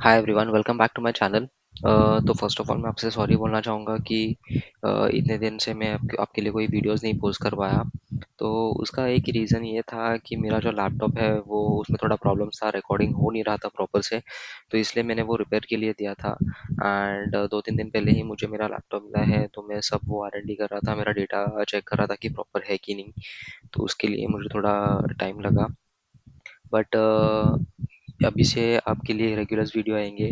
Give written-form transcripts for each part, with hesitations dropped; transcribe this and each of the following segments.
Hi everyone, welcome back to my channel. तो first of all मैं आपसे sorry बोलना चाहूँगा कि इतने दिन से मैं आपके लिए कोई वीडियोस नहीं पोस्ट कर पाया। तो उसका एक रीज़न ये था कि मेरा जो लैपटॉप है वो उसमें थोड़ा प्रॉब्लम्स था, रिकॉर्डिंग हो नहीं रहा था प्रॉपर से। तो इसलिए मैंने वो रिपेयर के लिए दिया था। एंड 2-3 दिन पहले ही मुझे मेरा लैपटॉप मिला है, तो मैं सब वो R&D कर रहा था, मेरा डेटा चेक कर रहा था कि प्रॉपर है कि नहीं। तो उसके लिए मुझे थोड़ा टाइम लगा। बट अभी से आपके लिए रेगुलर वीडियो आएंगे,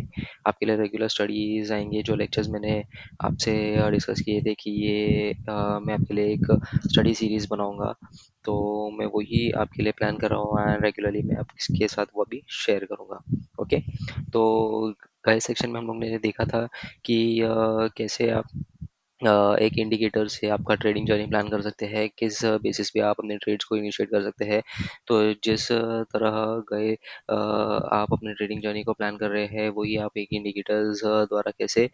आपके लिए रेगुलर स्टडीज़ आएंगे। जो लेक्चर्स मैंने आपसे डिस्कस किए थे कि ये मैं आपके लिए एक स्टडी सीरीज़ बनाऊंगा, तो मैं वही आपके लिए प्लान कर रहा हूँ एंड रेगुलरली मैं आपके साथ वो भी शेयर करूँगा। ओके। तो गए सेक्शन में हम लोग ने देखा था कि कैसे आप एक इंडिकेटर से आपका ट्रेडिंग जर्नी प्लान कर सकते हैं, किस बेसिस पे आप अपने ट्रेड्स को इनिशिएट कर सकते हैं। तो जिस तरह गए आप अपने ट्रेडिंग जर्नी को प्लान कर रहे हैं, वही आप एक इंडिकेटर्स द्वारा कैसे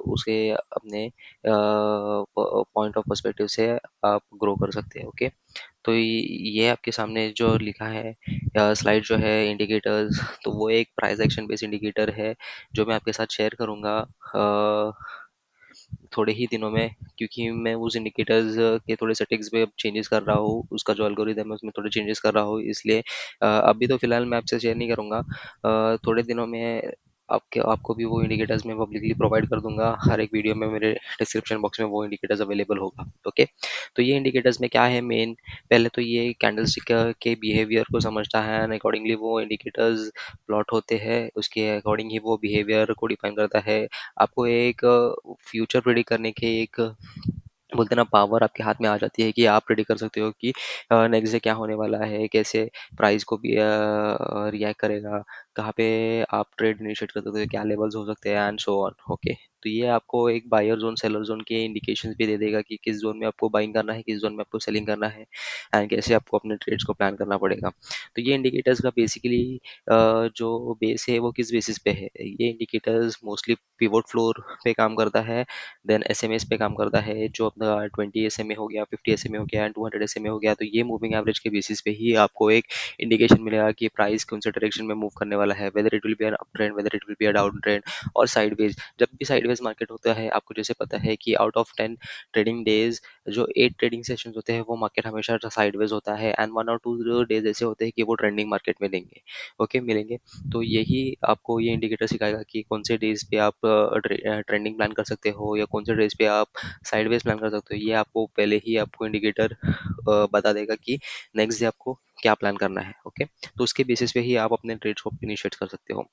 उसे अपने पॉइंट ऑफ पर्सपेक्टिव से आप ग्रो कर सकते हैं। ओके। तो ये आपके सामने जो लिखा है स्लाइड जो है इंडिकेटर्स, तो वो एक प्राइस एक्शन बेस्ड इंडिकेटर है जो मैं आपके साथ शेयर करूँगा थोड़े ही दिनों में, क्योंकि मैं उस इंडिकेटर्स के थोड़े सेटिंग्स पे अब चेंजेस कर रहा हूँ, उसका जो एल्गोरिदम है उसमें थोड़े चेंजेस कर रहा हूँ, इसलिए अभी तो फिलहाल मैं आपसे शेयर नहीं करूँगा। थोड़े दिनों में आपको भी वो इंडिकेटर्स मैं पब्लिकली प्रोवाइड कर दूंगा। हर एक वीडियो में मेरे डिस्क्रिप्शन बॉक्स में वो इंडिकेटर्स अवेलेबल होगा। ओके। तो ये इंडिकेटर्स में क्या है मेन, पहले तो ये कैंडलस्टिक के बिहेवियर को समझता है एंड अकॉर्डिंगली वो इंडिकेटर्स प्लॉट होते हैं, उसके अकॉर्डिंग ही वो बिहेवियर को डिफाइन करता है। आपको एक फ्यूचर प्रेडिक्ट करने के एक बोलते हैं ना पावर आपके हाथ में आ जाती है कि आप प्रेडिक्ट कर सकते हो कि नेक्स्ट डे क्या होने वाला है, कैसे प्राइस को भी रिएक्ट करेगा, कहाँ पे आप ट्रेड इनिशिएट कर सकते हो, क्या लेवल्स हो सकते हैं एंड सो ऑन। ओके। तो ये आपको एक बायर जोन सेलर जोन के इंडिकेशंस भी दे देगा कि किस जोन में आपको बाइंग करना है, किस जोन में आपको सेलिंग करना है एंड कैसे आपको अपने ट्रेड्स को प्लान करना पड़ेगा। तो ये इंडिकेटर्स का बेसिकली जो बेस है वो किस बेसिस पे है, ये इंडिकेटर्स मोस्टली पिवोट फ्लोर पे काम करता है, देन एसएमएस पे काम करता है, जो अपना 20 एसएमए हो गया, 50 एसएमए हो गया एंड 200 एसएमए हो गया। तो ये मूविंग एवरेज के बेसिस पे ही आपको एक इंडिकेशन मिलेगा कि प्राइस कौन से डायरेक्शन में मूव करने वाला है, whether it will be an up trend, whether it will be a down trend और साइडवेज। जब भी साइडवेज मार्केट होता है, आपको जैसे पता है कि आउट ऑफ 10 ट्रेडिंग डेज जो 8 ट्रेडिंग सेशंस होते हैं, वो मार्केट हमेशा साइडवेज होता है एंड 1 और 2 डेज ऐसे होते हैं कि वो ट्रेंडिंग मार्केट में लेंगे। ओके, मिलेंगे। तो यही आपको ये इंडिकेटर सिखाएगा कि कौन से डेज पे आप ट्रेंडिंग प्लान कर सकते हो या कौन से डेज पे आप साइडवेज प्लान कर सकते हो। ये आपको पहले ही आपको इंडिकेटर बता देगा कि नेक्स्ट डे आपको क्या प्लान करना है। ओके। तो उसके बेसिस पे ही आप अपने ट्रेड्स को इनिशिएट कर सकते हो।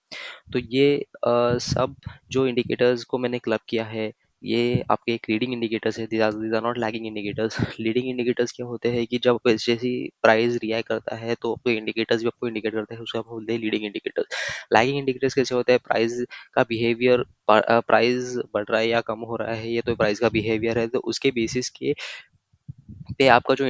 तो ये सब जो इंडिकेटर्स को मैंने क्लब किया है, ये आपके एक लीडिंग इंडिकेटर्स है। These are not lagging indicators. Leading indicators क्या होते हैं कि जब जैसी प्राइस रिएक्ट करता है तो आपको इंडिकेटर्स भी आपको इंडिकेट करते हैं, उसको आप बोलते हैं लीडिंग इंडिकेटर्स। लैगिंग इंडिकेटर्स कैसे होते हैं, प्राइस का बिहेवियर, प्राइस बढ़ रहा है या कम हो रहा है, ये तो प्राइस का बिहेवियर है, तो उसके बेसिस के पे आपका जो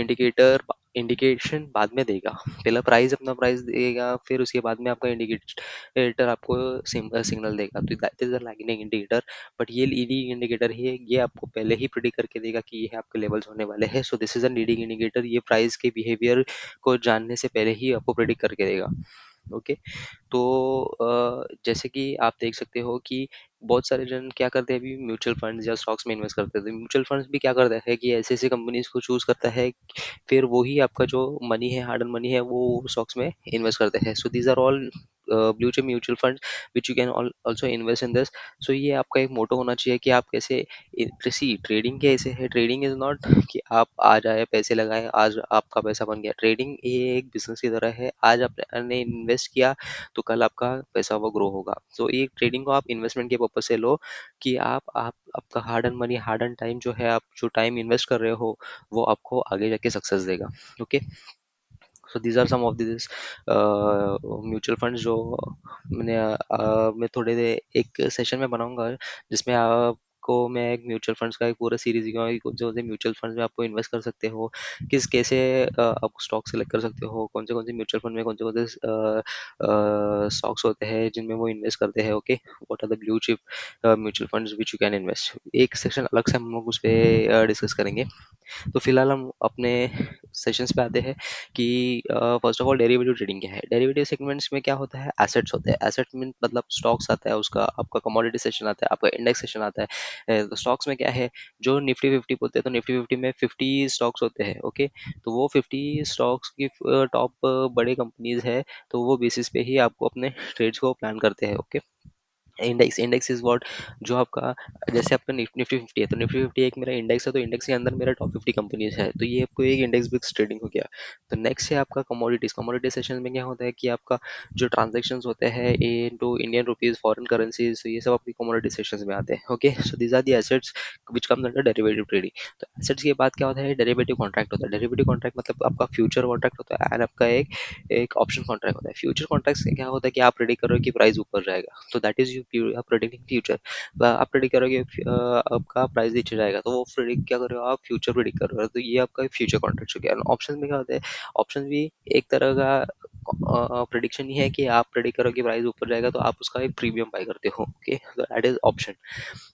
इंडिकेशन बाद में देगा। पहला प्राइस अपना प्राइस देगा, फिर उसके बाद में आपका इंडिकेटर आपको सिग्नल देगा। तो that is a lagging indicator. But ये लीडिंग इंडिकेटर है, ये आपको पहले ही प्रिडिक्ट करके देगा कि ये आपके लेवल्स होने वाले हैं। So this is a leading indicator. ये प्राइस के बिहेवियर को जानने से पहले ही आपको प्रिडिक्ट करके देगा। ओके। तो जैसे कि आप देख सकते हो कि बहुत सारे जन क्या करते हैं, अभी म्यूचुअल फंड्स या स्टॉक्स में इन्वेस्ट करते थे। म्यूचुअल फंड्स भी क्या करता है कि ऐसे ऐसे कंपनीज को चूज करता है, फिर वही आपका जो मनी है, हार्ड अर्न मनी है, वो स्टॉक्स में इन्वेस्ट करते हैं। So these are all blue chip mutual fund which you can also invest in this. So ये आपका एक मोटो होना चाहिए कि आप कैसे सी ट्रेडिंग कैसे है। ट्रेडिंग इज नॉट कि आप आज आए पैसे लगाए, आज आपका पैसा बन गया। ट्रेडिंग ये एक बिजनेस की तरह है। आज आपने इन्वेस्ट किया तो कल आपका पैसा वो ग्रो होगा। सो ये ट्रेडिंग को आप इन्वेस्टमेंट के पर्पज से लो कि आप आपका hard and money, hard and time जो है, आप जो टाइम इन्वेस्ट कर रहे हो, वो आपको आगे जाके सक्सेस देगा। Okay. So these are some of this mutual fund जो मैं थोड़े एक सेशन में बनाऊंगा, जिसमें आपको मैं एक म्यूचुअल फंड्स का एक पूरा सीरीज दिखाऊंगा, जो से म्यूचुअल फंड्स में आपको इन्वेस्ट कर सकते हो, किस कैसे आप स्टॉक सेलेक्ट कर सकते हो, कौन से म्यूचुअल फंड में कौन से स्टॉक्स होते हैं जिनमें वो इन्वेस्ट करते हैं। Okay. What are the blue chip mutual funds which you can invest. एक सेक्शन अलग से हम लोग उस पर डिस्कस करेंगे। तो फिलहाल हम अपने सेशंस पे आते हैं कि first of all derivative trading क्या है। डेरिवेटिव सेगमेंट्स में क्या होता है, एसेट्स होते हैं। एसेट मीन मतलब स्टॉक्स आता है, उसका आपका कमोडिटी सेशन आता है, आपका इंडेक्स सेशन आता है। तो स्टॉक्स में क्या है, जो निफ्टी 50 बोलते हैं, तो निफ्टी 50 में 50 स्टॉक्स होते हैं। ओके, तो वो 50 स्टॉक्स की टॉप बड़े कंपनीज है, तो वो बेसिस पे ही आपको अपने ट्रेड्स को प्लान करते हैं। ओके, इंडेक्स इज व्हाट, जो आपका, जैसे आपका निफ्टी 50 है, तो निफ्टी 50 एक मेरा इंडेक्स है, तो इंडेक्स के अंदर मेरा टॉप 50 कंपनीज है, तो ये आपको एक इंडेक्स बेस्ड ट्रेडिंग हो गया। तो नेक्स्ट है आपका कमोडिटीज। कमोडिटी सेशन में क्या होता है कि आपका जो ट्रांजेक्शन्स होते हैं into Indian rupees, foreign currencies, तो ये सब आपकी कमोडिटी सेशंस में आते हैं। Okay, so these are the assets which comes under derivative trading. तो एसेट्स के बाद क्या होता है, डेरिवेटिव कॉन्ट्रैक्ट होता है। डेरिवेटिव कॉन्ट्रैक्ट मतलब आपका फ्यूचर कॉन्ट्रैक्ट होता है, एंड आपका एक एक ऑप्शन कॉन्ट्रैक्ट होता है। फ्यूचर कॉन्ट्रैक्ट से क्या होता है कि आप प्रेडिक्ट करो कि प्राइस ऊपर जाएगा, तो दैट इज यू आप प्रेडिक्टिंग फ्यूचर। आप प्रेडिक्ट करोगे आपका प्राइस नीचे जाएगा, तो वो प्रेडिक्ट क्या कर रहे हो आप, फ्यूचर प्रेडिक्ट कर रहे हो, तो ये आपका फ्यूचर कॉन्ट्रैक्ट हो गया। ऑप्शन में क्या होता है, ऑप्शन भी एक तरह का प्रिडिक्शन ही है कि आप प्रेडिक्ट करो कि प्राइस ऊपर जाएगा, तो आप उसका एक प्रीमियम बाय करते हो। Okay, that is option.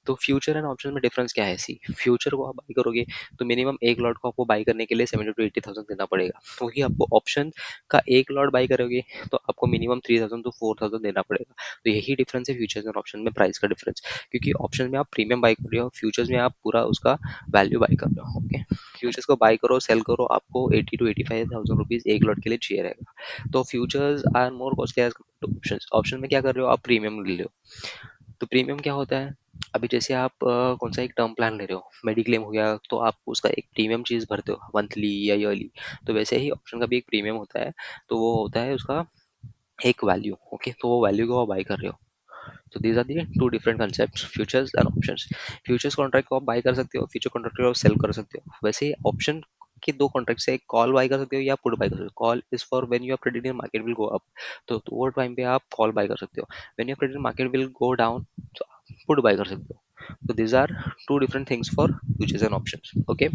तो फ्यूचर एंड ऑप्शन में डिफरेंस क्या है, सी फ्यूचर को आप बाई करोगे तो मिनिमम एक लॉट को आपको बाई करने के लिए 70 to 80,000 देना पड़ेगा, वही आपको ऑप्शन का एक लॉट बाई करोगे तो आपको मिनिमम 3,000 to 4,000 देना पड़ेगा। तो यही डिफरेंस है फ्यूचर्स एंड ऑप्शन में, प्राइस का डिफरेंस। क्योंकि ऑप्शन में आप प्रीमियम बाई कर रहे हो, फ्यूचर्स में आप पूरा उसका वैल्यू बाई कर रहे हो। ओके, फ्यूचर्स को बाई करो, सेल करो, आपको 80 to 85,000 रुपीज एक लॉट के लिए चाहिए रहेगा। तो futures are more costly as to option. Option में क्या कर रहे हो, आप प्रीमियम ले रहे हो। तो प्रीमियम क्या होता है, अभी जैसे आप कौन सा एक टर्म प्लान ले रहे हो, मेडिक्लेम हो गया, तो आप उसका एक प्रीमियम चीज़ भरते हो मंथली या ईयरली। तो वैसे ही ऑप्शन का भी एक प्रीमियम होता है, तो वो होता है उसका एक वैल्यू। ओके, तो वो वैल्यू को आप बाई कर रहे हो। तो these are the two different concept, futures and options. Futures contract को आप बाई कर सकते हो, फ्यूचर कॉन्ट्रैक्ट को आप सेल कर सकते हो। वैसे ही ऑप्शन के दो कॉन्ट्रैक्ट से, एक कॉल बाई कर सकते हो या पुट बाई कर सकते हो। Call is for when you are predicting market will go up, तो वो टाइम पे आप कॉल बाई कर सकते हो। When you are predicting market will go down, तो आप पुट बाई कर सकते हो। तो these are two different things for futures and options. Okay,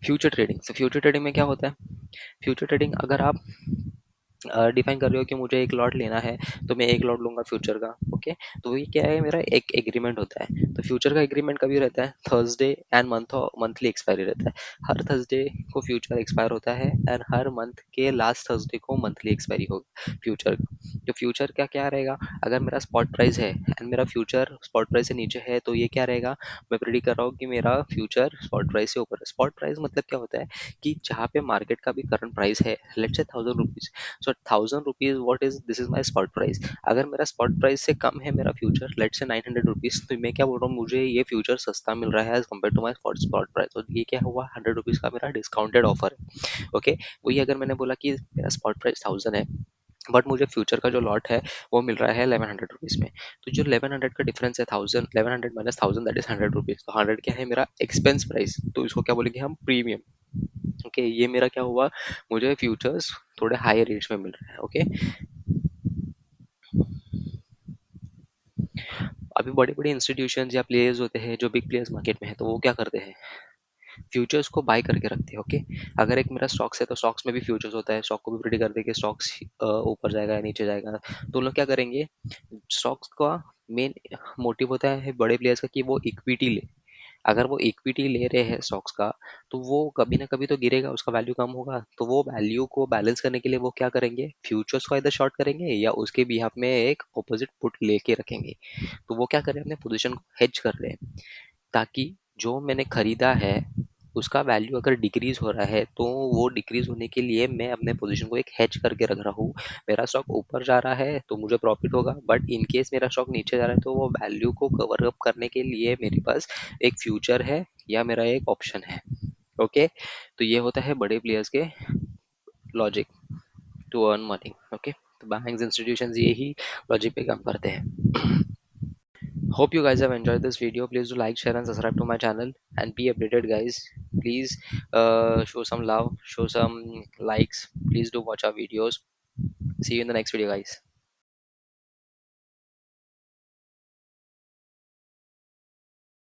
future trading. तो फ्यूचर ट्रेडिंग में क्या होता है, फ्यूचर ट्रेडिंग अगर आप डिफाइन कर रहे हो कि मुझे एक लॉट लेना है, तो मैं एक लॉट लूंगा फ्यूचर का। ओके, तो ये क्या है, मेरा एक एग्रीमेंट होता है। तो फ्यूचर का एग्रीमेंट कभी रहता है, थर्सडे एंड मंथली एक्सपायरी रहता है। हर थर्सडे को फ्यूचर एक्सपायर होता है, एंड हर मंथ के लास्ट थर्सडे को मंथली एक्सपायरी होगा फ्यूचर का। तो फ्यूचर का क्या रहेगा, अगर मेरा स्पॉट प्राइस है एंड मेरा फ्यूचर स्पॉट प्राइस से नीचे है, तो ये क्या रहेगा, मैं प्रेडिक्ट कर रहा हूँ कि मेरा फ्यूचर स्पॉट प्राइस से ऊपर है। स्पॉट प्राइस मतलब क्या होता है कि जहाँ पे मार्केट का भी करंट प्राइस है, let's say 1,000 rupees, so 1,000 rupees what is, this is my spot price. अगर मेरा स्पॉट प्राइस से कम है मेरा फ्यूचर, लेट्स से 900 रुपीज, तो मैं क्या बोल रहा हूँ, मुझे ये फ्यूचर सस्ता मिल रहा है as compare to my spot price, तो ये क्या हुआ, 100 रुपीज का मेरा डिस्काउंटेड ऑफर है। ओके, वही अगर मैंने बोला कि मेरा स्पॉट प्राइस 1,000 है, बट मुझे फ्यूचर का जो लॉट है वो मिल रहा है 1100 रुपीज में, तो जो 1100 का डिफरेंस है, 1000, 1100 माइनस 1000, दैट इज 100 रुपीज। तो 100 क्या है, मेरा एक्सपेंस प्राइस, तो इसको क्या बोलेंगे हम, प्रीमियम। ओके, ये मेरा क्या हुआ, मुझे फ्यूचर्स थोड़े हाई रेट्स में मिल रहे हैं। ओके, अभी बड़े बड़े इंस्टीट्यूशंस या प्लेयर्स होते हैं जो बिग प्लेयर्स मार्केट में है, तो वो क्या करते हैं, फ्यूचर्स को बाय करके रखते हैं। ओके, अगर एक मेरा स्टॉक्स है, तो स्टॉक्स में भी फ्यूचर्स होता है, स्टॉक को भी प्रेडिक्ट करते हैं कि स्टॉक्स ऊपर जाएगा या नीचे जाएगा। तो उन लोग क्या करेंगे, स्टॉक्स का मेन मोटिव होता है बड़े प्लेयर्स का कि वो इक्विटी ले। अगर वो इक्विटी ले रहे हैं स्टॉक्स का, तो वो कभी ना कभी तो गिरेगा, उसका वैल्यू कम होगा, तो वो वैल्यू को बैलेंस करने के लिए वो क्या करेंगे, फ्यूचर्स को इधर शॉर्ट करेंगे या उसके बिहाफ में एक ऑपोजिट पुट लेके रखेंगे। तो वो क्या कर रहे हैं, अपने पोजीशन को हेज कर रहे हैं, ताकि जो मैंने खरीदा है उसका वैल्यू अगर डिक्रीज हो रहा है, तो वो डिक्रीज होने के लिए मैं अपने पोजीशन को एक हेज करके रख रहा हूँ। मेरा स्टॉक ऊपर जा रहा है तो मुझे प्रॉफिट होगा, बट इन केस मेरा स्टॉक नीचे जा रहा है, तो वो वैल्यू को कवर अप करने के लिए मेरे पास एक फ्यूचर है या मेरा एक ऑप्शन है। ओके, तो ये होता है बड़े प्लेयर्स के logic to earn money. Okay, तो बैंक्स इंस्टीट्यूशंस यही लॉजिक पे काम करते हैं। Hope you guys have enjoyed this video. Please do like, share, and subscribe to my channel and be updated, guys. Please show some love, show some likes. Please do watch our videos. See you in the next video, guys.